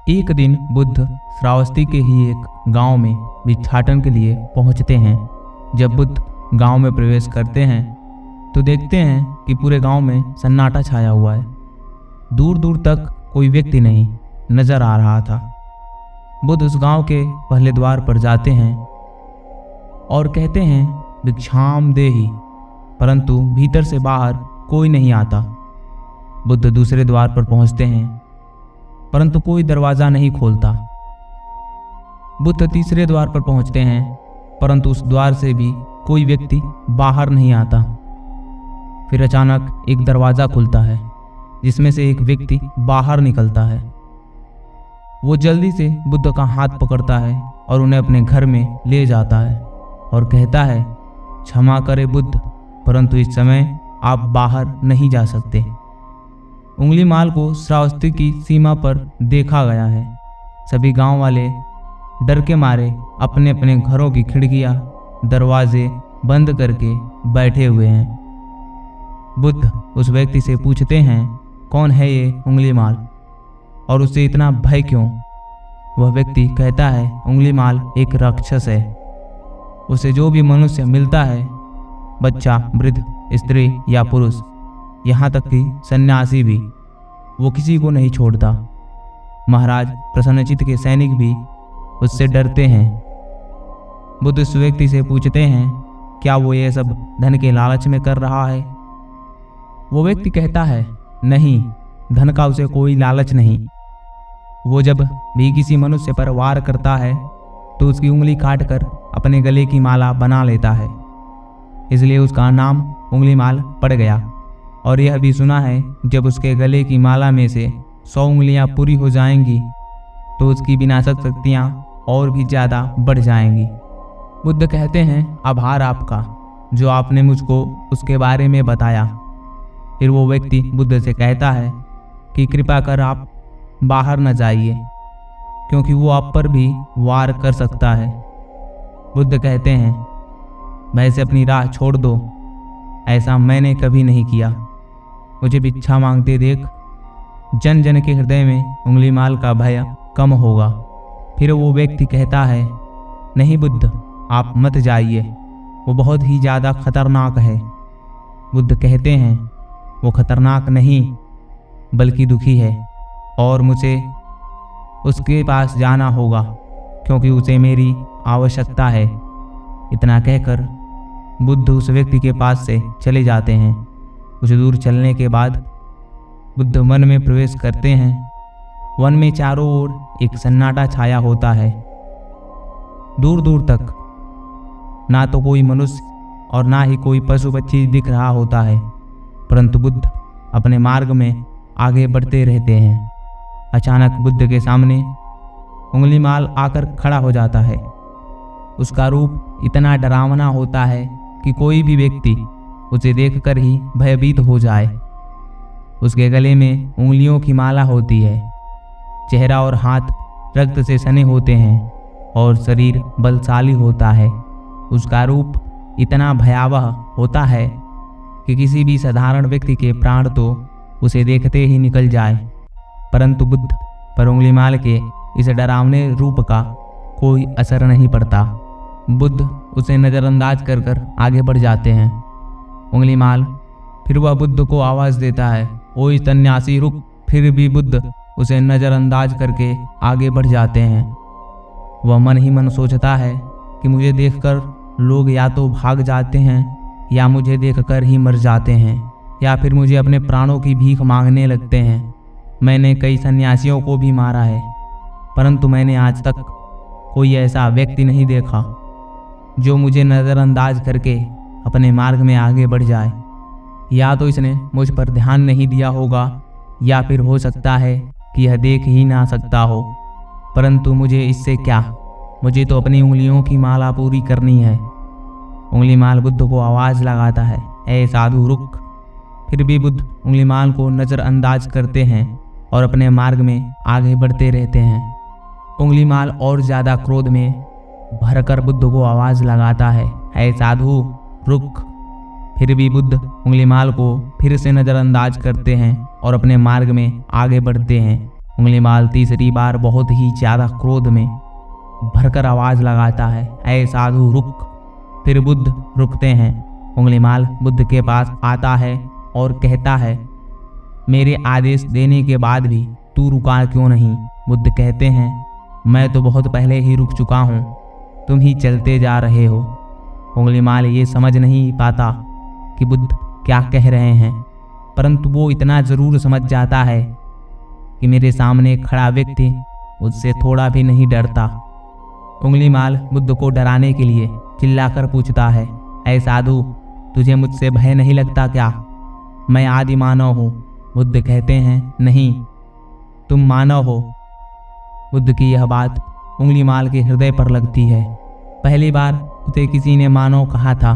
एक दिन बुद्ध श्रावस्ती के ही एक गांव में भिक्षाटन के लिए पहुंचते हैं। जब बुद्ध गांव में प्रवेश करते हैं तो देखते हैं कि पूरे गांव में सन्नाटा छाया हुआ है। दूर दूर तक कोई व्यक्ति नहीं नजर आ रहा था। बुद्ध उस गांव के पहले द्वार पर जाते हैं और कहते हैं भिक्षाम देहि, परंतु भीतर से बाहर कोई नहीं आता। बुद्ध दूसरे द्वार पर पहुंचते हैं परंतु कोई दरवाज़ा नहीं खोलता। बुद्ध तीसरे द्वार पर पहुंचते हैं परंतु उस द्वार से भी कोई व्यक्ति बाहर नहीं आता। फिर अचानक एक दरवाज़ा खुलता है जिसमें से एक व्यक्ति बाहर निकलता है। वो जल्दी से बुद्ध का हाथ पकड़ता है और उन्हें अपने घर में ले जाता है और कहता है, क्षमा करे बुद्ध, परंतु इस समय आप बाहर नहीं जा सकते। उंगलीमाल को श्रावस्ती की सीमा पर देखा गया है। सभी गांव वाले डर के मारे अपने अपने घरों की खिड़कियां दरवाजे बंद करके बैठे हुए हैं। बुद्ध उस व्यक्ति से पूछते हैं, कौन है ये उंगलीमाल और उसे इतना भय क्यों? वह व्यक्ति कहता है, उंगलीमाल एक राक्षस है। उसे जो भी मनुष्य मिलता है, बच्चा, वृद्ध, स्त्री या पुरुष, यहाँ तक कि सन्यासी भी, वो किसी को नहीं छोड़ता। महाराज प्रसन्नचित्त के सैनिक भी उससे डरते हैं। बुद्ध उस व्यक्ति से पूछते हैं, क्या वो ये सब धन के लालच में कर रहा है? वो व्यक्ति कहता है, नहीं, धन का उसे कोई लालच नहीं। वो जब भी किसी मनुष्य पर वार करता है तो उसकी उंगली काटकर अपने गले की माला बना लेता है, इसलिए उसका नाम उंगलीमाल पड़ गया। और यह भी सुना है, जब उसके गले की माला में से 100 उंगलियां पूरी हो जाएंगी तो उसकी विनाशक शक्तियां और भी ज़्यादा बढ़ जाएंगी। बुद्ध कहते हैं, आभार आपका जो आपने मुझको उसके बारे में बताया। फिर वो व्यक्ति बुद्ध से कहता है कि कृपा कर आप बाहर न जाइए, क्योंकि वो आप पर भी वार कर सकता है। बुद्ध कहते हैं, वैसे अपनी राह छोड़ दो, ऐसा मैंने कभी नहीं किया। मुझे भिक्षा मांगते देख जन जन के हृदय में उंगलीमाल का भय कम होगा। फिर वो व्यक्ति कहता है, नहीं बुद्ध, आप मत जाइए, वो बहुत ही ज़्यादा खतरनाक है। बुद्ध कहते हैं, वो खतरनाक नहीं बल्कि दुखी है और मुझे उसके पास जाना होगा क्योंकि उसे मेरी आवश्यकता है। इतना कहकर बुद्ध उस व्यक्ति के पास से चले जाते हैं। कुछ दूर चलने के बाद बुद्ध वन में प्रवेश करते हैं। वन में चारों ओर एक सन्नाटा छाया होता है। दूर दूर तक ना तो कोई मनुष्य और ना ही कोई पशु पक्षी दिख रहा होता है, परंतु बुद्ध अपने मार्ग में आगे बढ़ते रहते हैं। अचानक बुद्ध के सामने उंगलीमाल आकर खड़ा हो जाता है। उसका रूप इतना डरावना होता है कि कोई भी व्यक्ति उसे देखकर ही भयभीत हो जाए। उसके गले में उंगलियों की माला होती है। चेहरा और हाथ रक्त से सने होते हैं और शरीर बलशाली होता है। उसका रूप इतना भयावह होता है कि किसी भी साधारण व्यक्ति के प्राण तो उसे देखते ही निकल जाए, परंतु बुद्ध पर उंगलीमाल के इस डरावने रूप का कोई असर नहीं पड़ता। बुद्ध उसे नज़रअंदाज कर कर आगे बढ़ जाते हैं। उंगलीमाल फिर वह बुद्ध को आवाज़ देता है, ओए सन्यासी रुक। फिर भी बुद्ध उसे नज़रअंदाज करके आगे बढ़ जाते हैं। वह मन ही मन सोचता है कि मुझे देखकर लोग या तो भाग जाते हैं या मुझे देखकर ही मर जाते हैं या फिर मुझे अपने प्राणों की भीख मांगने लगते हैं। मैंने कई सन्यासियों को भी मारा है, परंतु मैंने आज तक कोई ऐसा व्यक्ति नहीं देखा जो मुझे नज़रअंदाज करके अपने मार्ग में आगे बढ़ जाए। या तो इसने मुझ पर ध्यान नहीं दिया होगा या फिर हो सकता है कि यह देख ही ना सकता हो, परंतु मुझे इससे क्या, मुझे तो अपनी उंगलियों की माला पूरी करनी है। उंगलीमाल बुद्ध को आवाज़ लगाता है, ए साधु रुक। फिर भी बुद्ध उंगलीमाल को नज़रअंदाज करते हैं और अपने मार्ग में आगे बढ़ते रहते हैं। उंगलीमाल और ज़्यादा क्रोध में भरकर बुद्ध को आवाज़ लगाता है, ए साधु रुक। फिर भी बुद्ध उंगलीमाल को फिर से नज़रअंदाज करते हैं और अपने मार्ग में आगे बढ़ते हैं। उंगलीमाल तीसरी बार बहुत ही ज़्यादा क्रोध में भरकर आवाज़ लगाता है, ऐ साधु रुक। फिर बुद्ध रुकते हैं। उंगलीमाल बुद्ध के पास आता है और कहता है, मेरे आदेश देने के बाद भी तू रुका क्यों नहीं? बुद्ध कहते हैं, मैं तो बहुत पहले ही रुक चुका हूँ, तुम ही चलते जा रहे हो। उंगलीमाल ये समझ नहीं पाता कि बुद्ध क्या कह रहे हैं, परंतु वो इतना ज़रूर समझ जाता है कि मेरे सामने खड़ा व्यक्ति मुझसे थोड़ा भी नहीं डरता। उंगलीमाल बुद्ध को डराने के लिए चिल्लाकर पूछता है, ऐ साधु, तुझे मुझसे भय नहीं लगता क्या? मैं आदि मानव हूँ। बुद्ध कहते हैं, नहीं, तुम मानव हो। बुद्ध की यह बात उंगलीमाल के हृदय पर लगती है। पहली बार उसे किसी ने मानव कहा था,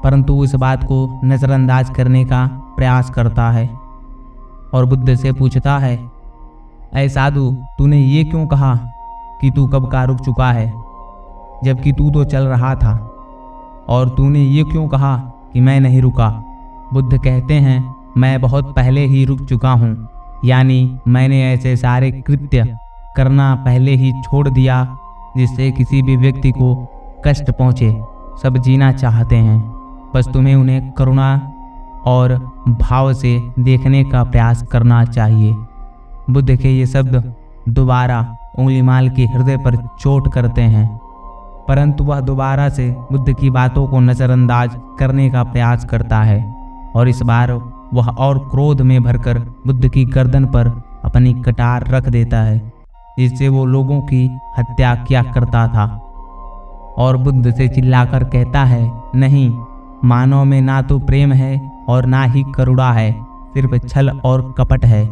परंतु उस बात को नज़रअंदाज करने का प्रयास करता है और बुद्ध से पूछता है, ऐ साधु, तूने ये क्यों कहा कि तू कब का रुक चुका है, जबकि तू तो चल रहा था? और तूने ये क्यों कहा कि मैं नहीं रुका? बुद्ध कहते हैं, मैं बहुत पहले ही रुक चुका हूँ, यानी मैंने ऐसे सारे कृत्य करना पहले ही छोड़ दिया जिससे किसी भी व्यक्ति को कष्ट पहुँचे। सब जीना चाहते हैं, बस तुम्हें उन्हें करुणा और भाव से देखने का प्रयास करना चाहिए। बुद्ध के ये शब्द दोबारा उंगलीमाल के हृदय पर चोट करते हैं, परंतु वह दोबारा से बुद्ध की बातों को नज़रअंदाज करने का प्रयास करता है और इस बार वह और क्रोध में भरकर बुद्ध की गर्दन पर अपनी कटार रख देता है, जिससे वो लोगों की हत्या किया करता था। और बुद्ध से चिल्लाकर कहता है, नहीं, मानव में ना तो प्रेम है और ना ही करुणा है, सिर्फ छल और कपट है।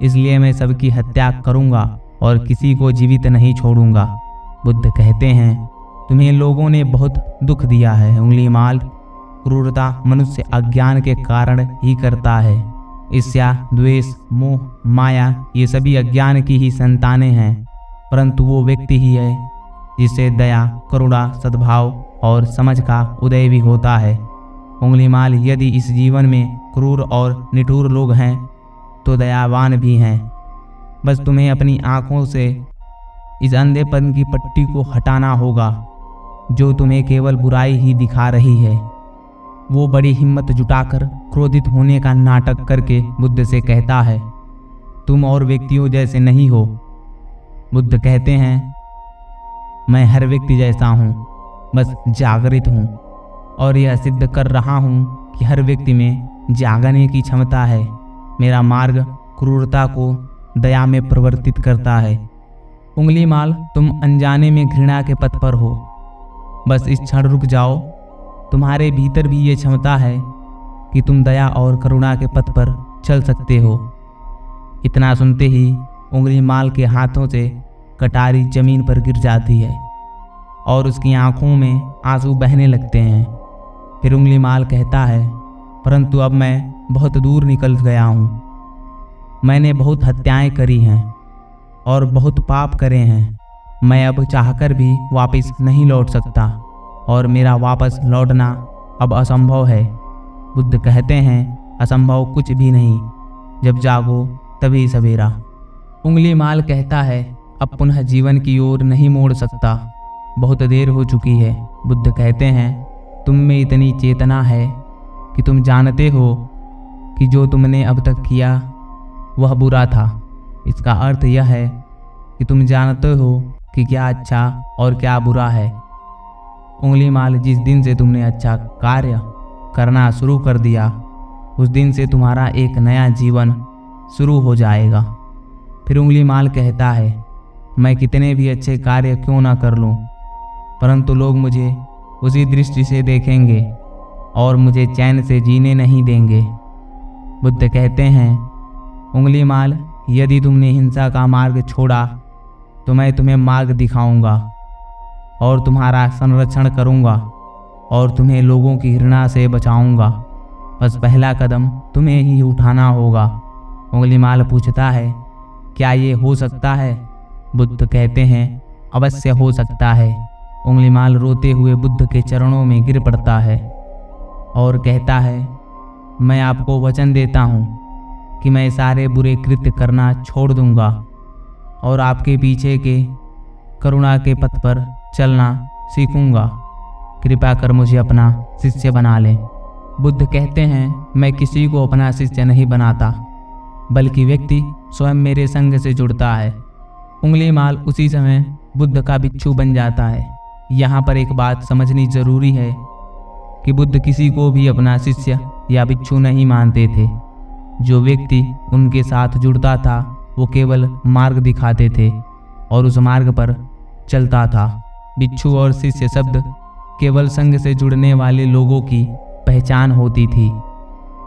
इसलिए मैं सबकी हत्या करूंगा और किसी को जीवित नहीं छोड़ूंगा। बुद्ध कहते हैं, तुम्हें लोगों ने बहुत दुख दिया है उंगलीमाल। क्रूरता मनुष्य अज्ञान के कारण ही करता है। ईर्ष्या, द्वेष, मोह, माया, ये सभी अज्ञान की ही संतानें हैं, परंतु वो व्यक्ति ही है जिससे दया, करुणा, सद्भाव और समझ का उदय भी होता है। उंगलीमाल, यदि इस जीवन में क्रूर और निठुर लोग हैं तो दयावान भी हैं। बस तुम्हें अपनी आँखों से इस अंधेपन की पट्टी को हटाना होगा जो तुम्हें केवल बुराई ही दिखा रही है। वो बड़ी हिम्मत जुटाकर क्रोधित होने का नाटक करके बुद्ध से कहता है, तुम और व्यक्तियों जैसे नहीं हो। बुद्ध कहते हैं, मैं हर व्यक्ति जैसा हूँ, बस जागृत हूँ और यह सिद्ध कर रहा हूँ कि हर व्यक्ति में जागने की क्षमता है। मेरा मार्ग क्रूरता को दया में परिवर्तित करता है। उंगलीमाल, तुम अनजाने में घृणा के पथ पर हो। बस इस क्षण रुक जाओ, तुम्हारे भीतर भी ये क्षमता है कि तुम दया और करुणा के पथ पर चल सकते हो। इतना सुनते ही उंगलीमाल के हाथों से कटारी जमीन पर गिर जाती है और उसकी आंखों में आंसू बहने लगते हैं। फिर उंगलीमाल कहता है, परंतु अब मैं बहुत दूर निकल गया हूँ। मैंने बहुत हत्याएं करी हैं और बहुत पाप करे हैं। मैं अब चाहकर भी वापस नहीं लौट सकता और मेरा वापस लौटना अब असंभव है। बुद्ध कहते हैं, असंभव कुछ भी नहीं, जब जागो तभी सवेरा। उंगलीमाल कहता है, अब पुनः जीवन की ओर नहीं मोड़ सकता, बहुत देर हो चुकी है। बुद्ध कहते हैं, तुम में इतनी चेतना है कि तुम जानते हो कि जो तुमने अब तक किया वह बुरा था। इसका अर्थ यह है कि तुम जानते हो कि क्या अच्छा और क्या बुरा है। उंगलीमाल, जिस दिन से तुमने अच्छा कार्य करना शुरू कर दिया, उस दिन से तुम्हारा एक नया जीवन शुरू हो जाएगा। फिर उंगलीमाल कहता है, मैं कितने भी अच्छे कार्य क्यों ना कर लूं, परंतु लोग मुझे उसी दृष्टि से देखेंगे और मुझे चैन से जीने नहीं देंगे। बुद्ध कहते हैं, उंगलीमाल, यदि तुमने हिंसा का मार्ग छोड़ा तो मैं तुम्हें मार्ग दिखाऊंगा और तुम्हारा संरक्षण करूंगा और तुम्हें लोगों की घृणा से बचाऊंगा। बस पहला कदम तुम्हें ही उठाना होगा। उंगलीमाल पूछता है, क्या ये हो सकता है? बुद्ध कहते हैं, अवश्य हो सकता है। उंगलीमाल रोते हुए बुद्ध के चरणों में गिर पड़ता है और कहता है, मैं आपको वचन देता हूँ कि मैं सारे बुरे कृत्य करना छोड़ दूंगा और आपके पीछे के करुणा के पथ पर चलना सीखूंगा। कृपा कर मुझे अपना शिष्य बना लें। बुद्ध कहते हैं, मैं किसी को अपना शिष्य नहीं बनाता, बल्कि व्यक्ति स्वयं मेरे संग से जुड़ता है। उंगलीमाल उसी समय बुद्ध का बिच्छू बन जाता है। यहाँ पर एक बात समझनी जरूरी है कि बुद्ध किसी को भी अपना शिष्य या बिच्छू नहीं मानते थे। जो व्यक्ति उनके साथ जुड़ता था वो केवल मार्ग दिखाते थे और उस मार्ग पर चलता था। बिच्छू और शिष्य शब्द केवल संग से जुड़ने वाले लोगों की पहचान होती थी।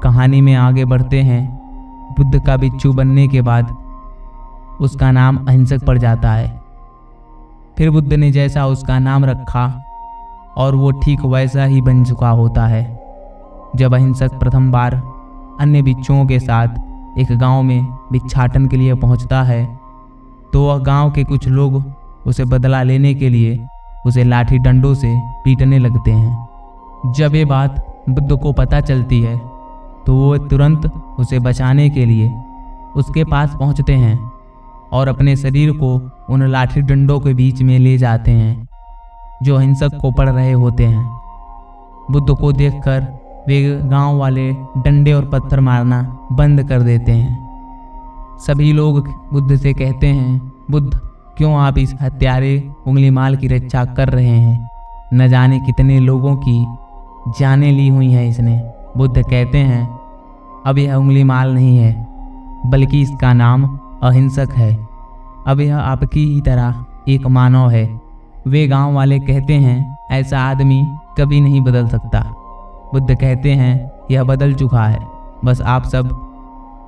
कहानी में आगे बढ़ते हैं। बुद्ध का बिच्छू बनने के बाद उसका नाम अहिंसक पड़ जाता है। फिर बुद्ध ने जैसा उसका नाम रखा और वो ठीक वैसा ही बन चुका होता है। जब अहिंसक प्रथम बार अन्य बिच्छुओं के साथ एक गांव में भिक्षाटन के लिए पहुंचता है तो वह गांव के कुछ लोग उसे बदला लेने के लिए उसे लाठी डंडों से पीटने लगते हैं। जब ये बात बुद्ध को पता चलती है तो वो तुरंत उसे बचाने के लिए उसके पास पहुंचते हैं और अपने शरीर को उन लाठी डंडों के बीच में ले जाते हैं जो अहिंसक को पड़ रहे होते हैं। बुद्ध को देखकर वे गांव वाले डंडे और पत्थर मारना बंद कर देते हैं। सभी लोग बुद्ध से कहते हैं, बुद्ध, क्यों आप इस हत्यारे उंगलीमाल की रक्षा कर रहे हैं? न जाने कितने लोगों की जानें ली हुई हैं इसने। बुद्ध कहते हैं, अब यह उंगलीमाल नहीं है, बल्कि इसका नाम अहिंसक है। अब यह आपकी ही तरह एक मानव है। वे गांव वाले कहते हैं, ऐसा आदमी कभी नहीं बदल सकता। बुद्ध कहते हैं, यह बदल चुका है, बस आप सब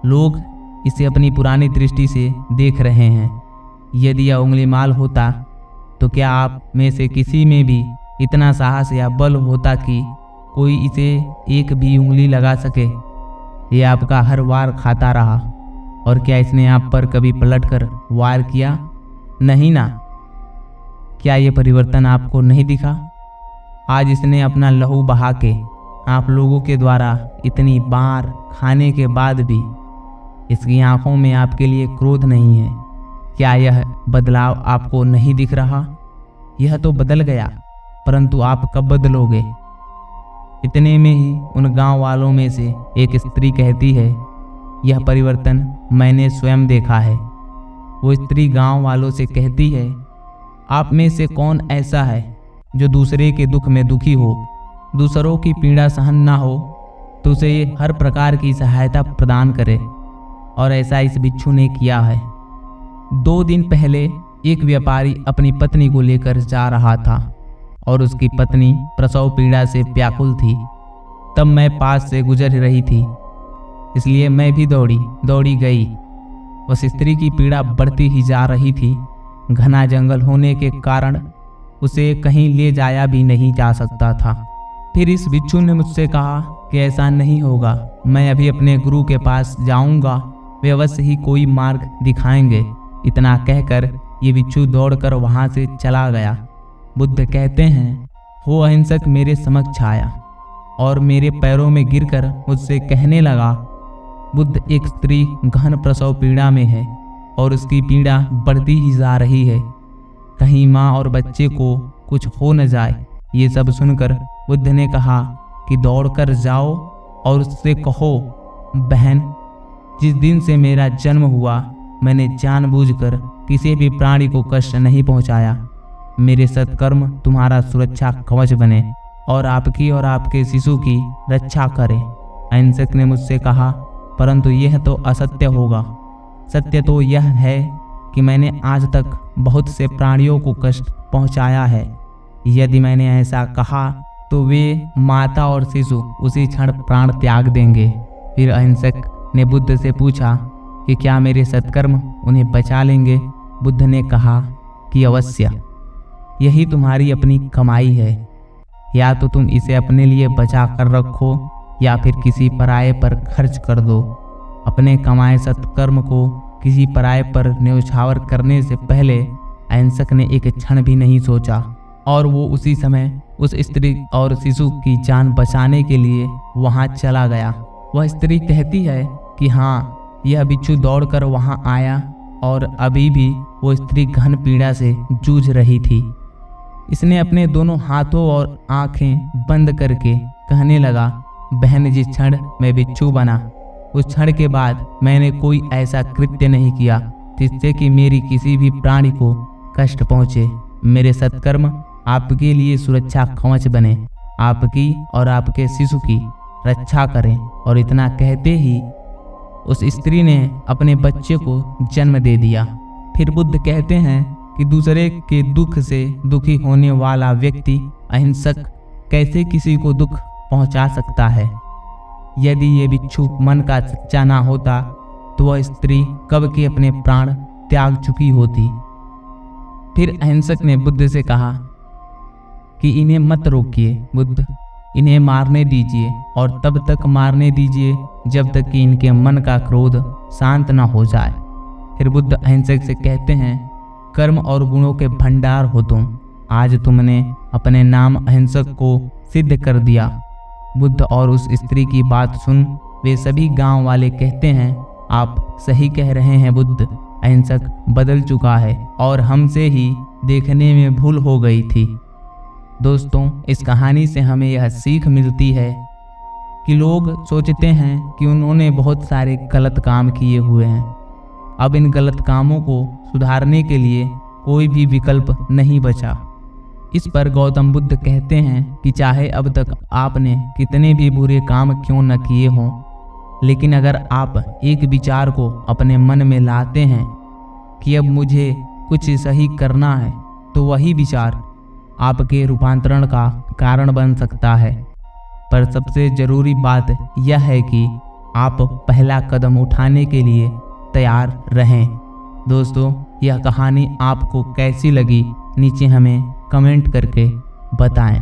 लोग इसे अपनी पुरानी दृष्टि से देख रहे हैं। यदि यह उंगलीमाल होता तो क्या आप में से किसी में भी इतना साहस या बल होता कि कोई इसे एक भी उंगली लगा सके? यह आपका हर वार खाता रहा, और क्या इसने आप पर कभी पलटकर वार किया? नहीं ना। क्या ये परिवर्तन आपको नहीं दिखा? आज इसने अपना लहू बहा के आप लोगों के द्वारा इतनी बार खाने के बाद भी इसकी आंखों में आपके लिए क्रोध नहीं है। क्या यह बदलाव आपको नहीं दिख रहा? यह तो बदल गया, परंतु आप कब बदलोगे? इतने में ही उन गांव वालों में से एक स्त्री कहती है, यह परिवर्तन मैंने स्वयं देखा है। वो स्त्री गांव वालों से कहती है, आप में से कौन ऐसा है जो दूसरे के दुख में दुखी हो, दूसरों की पीड़ा सहन ना हो तो उसे हर प्रकार की सहायता प्रदान करे? और ऐसा इस बिच्छू ने किया है। 2 दिन पहले एक व्यापारी अपनी पत्नी को लेकर जा रहा था और उसकी पत्नी प्रसव पीड़ा से व्याकुल थी। तब मैं पास से गुजर रही थी, इसलिए मैं भी दौड़ी गई। उस स्त्री की पीड़ा बढ़ती ही जा रही थी। घना जंगल होने के कारण उसे कहीं ले जाया भी नहीं जा सकता था। फिर इस बिच्छू ने मुझसे कहा कि ऐसा नहीं होगा, मैं अभी अपने गुरु के पास जाऊंगा, वे अवश्य ही कोई मार्ग दिखाएंगे। इतना कहकर ये बिच्छू दौड़कर वहां से चला गया। बुद्ध कहते हैं, वो अहिंसक मेरे समक्ष आया और मेरे पैरों में गिरकर मुझसे कहने लगा, बुद्ध, एक स्त्री गहन प्रसव पीड़ा में है और उसकी पीड़ा बढ़ती ही जा रही है। कहीं माँ और बच्चे को कुछ हो न जाए। ये सब सुनकर बुद्ध ने कहा कि दौड़कर जाओ और उससे कहो, बहन, जिस दिन से मेरा जन्म हुआ मैंने जानबूझकर किसी भी प्राणी को कष्ट नहीं पहुंचाया। मेरे सत्कर्म तुम्हारा सुरक्षा कवच बने और आपकी और आपके शिशु की रक्षा करें। अहिंसक ने मुझसे कहा, परंतु यह तो असत्य होगा। सत्य तो यह है कि मैंने आज तक बहुत से प्राणियों को कष्ट पहुंचाया है। यदि मैंने ऐसा कहा तो वे माता और शिशु उसी क्षण प्राण त्याग देंगे। फिर अहिंसक ने बुद्ध से पूछा कि क्या मेरे सत्कर्म उन्हें बचा लेंगे? बुद्ध ने कहा कि अवश्य। यही तुम्हारी अपनी कमाई है। या तो तुम इसे अपने लिए बचा कर रखो या फिर किसी पराये पर खर्च कर दो। अपने कमाए सत्कर्म को किसी पराये पर न्यौछावर करने से पहले अहिंसक ने एक क्षण भी नहीं सोचा और वो उसी समय उस स्त्री और शिशु की जान बचाने के लिए वहां चला गया। वह स्त्री कहती है कि हाँ, यह बिच्छू दौड़कर वहां आया और अभी भी वो स्त्री गहन पीड़ा से जूझ रही थी। इसने अपने दोनों हाथों और आंखें बंद करके कहने लगा, बहन, जिस क्षण मैं बिच्छू बना उस क्षण के बाद मैंने कोई ऐसा कृत्य नहीं किया जिससे कि मेरी किसी भी प्राणी को कष्ट पहुँचे। मेरे सत्कर्म आपके लिए सुरक्षा कवच बने, आपकी और आपके शिशु की रक्षा करें। और इतना कहते ही उस स्त्री ने अपने बच्चे को जन्म दे दिया। फिर बुद्ध कहते हैं कि दूसरे के दुख से दुखी होने वाला व्यक्ति अहिंसक कैसे किसी को दुख पहुंचा सकता है। यदि ये बिच्छू मन का सच्चा ना होता तो वह स्त्री कब के अपने प्राण त्याग चुकी होती। फिर अहिंसक ने बुद्ध से कहा कि इन्हें मत रोकिए बुद्ध, इन्हें मारने दीजिए और तब तक मारने दीजिए जब तक कि इनके मन का क्रोध शांत न हो जाए। फिर बुद्ध अहिंसक से कहते हैं, कर्म और गुणों के भंडार हो तुम, आज तुमने अपने नाम अहिंसक को सिद्ध कर दिया। बुद्ध और उस स्त्री की बात सुन वे सभी गांव वाले कहते हैं, आप सही कह रहे हैं बुद्ध, अहिंसक बदल चुका है और हमसे ही देखने में भूल हो गई थी। दोस्तों, इस कहानी से हमें यह सीख मिलती है कि लोग सोचते हैं कि उन्होंने बहुत सारे गलत काम किए हुए हैं, अब इन गलत कामों को सुधारने के लिए कोई भी विकल्प नहीं बचा। इस पर गौतम बुद्ध कहते हैं कि चाहे अब तक आपने कितने भी बुरे काम क्यों न किए हों, लेकिन अगर आप एक विचार को अपने मन में लाते हैं कि अब मुझे कुछ सही करना है, तो वही विचार आपके रूपांतरण का कारण बन सकता है। पर सबसे ज़रूरी बात यह है कि आप पहला कदम उठाने के लिए तैयार रहें। दोस्तों, यह कहानी आपको कैसी लगी नीचे हमें कमेंट करके बताएं।